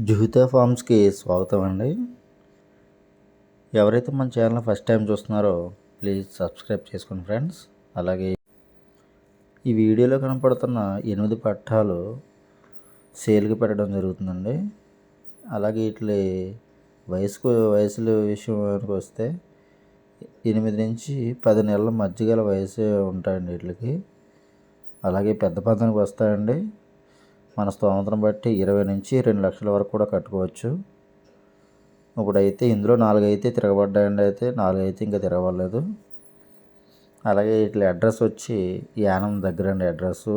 జుహితా ఫార్మ్స్కి స్వాగతం అండి. ఎవరైతే మన ఛానల్ ఫస్ట్ టైం చూస్తున్నారో ప్లీజ్ సబ్స్క్రైబ్ చేసుకోండి ఫ్రెండ్స్. అలాగే ఈ వీడియోలో కనపడుతున్న 8 పట్టాలు సేల్కి పెట్టడం జరుగుతుందండి. అలాగే వీటి వయసుల విషయానికి వస్తే 8 నుంచి 10 నెలల మధ్య గల వయసు ఉంటాయండి వీటికి. అలాగే పెద్ద పందానికి వస్తాయండి. మన స్తోమతను బట్టి 20 నుంచి 2 లక్షల వరకు కూడా కట్టుకోవచ్చు. ఇప్పుడైతే ఇందులో 4 అయితే తిరగబడ్డాయండి. అయితే 4 అయితే ఇంకా తిరగబడలేదు. అలాగే వీటి అడ్రస్ వచ్చి యానం దగ్గర అండి అడ్రస్సు.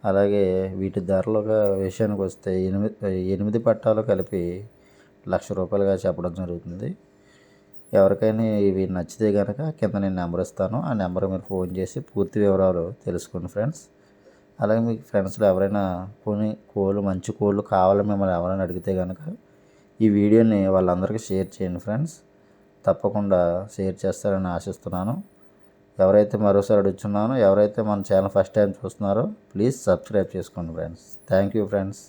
అలాగే వీటి ధరల విషయానికి వస్తే 8 పట్టాలు కలిపి ₹1,00,000గా చెప్పడం జరుగుతుంది. ఎవరికైనా ఇవి నచ్చితే కనుక కింద నేను నెంబర్ ఇస్తాను. ఆ నెంబర్ మీరు ఫోన్ చేసి పూర్తి వివరాలు తెలుసుకోండి ఫ్రెండ్స్. అలాగే మీకు ఫ్రెండ్స్లో ఎవరైనా మంచి కోళ్ళు కావాలని మిమ్మల్ని ఎవరైనా అడిగితే కనుక ఈ వీడియోని వాళ్ళందరికీ షేర్ చేయండి ఫ్రెండ్స్. తప్పకుండా షేర్ చేస్తారని ఆశిస్తున్నాను. మరోసారి అడుగుతున్నాను, ఎవరైతే మన ఛానల్ ఫస్ట్ టైం చూస్తున్నారో ప్లీజ్ సబ్స్క్రైబ్ చేసుకోండి ఫ్రెండ్స్. Thank you friends.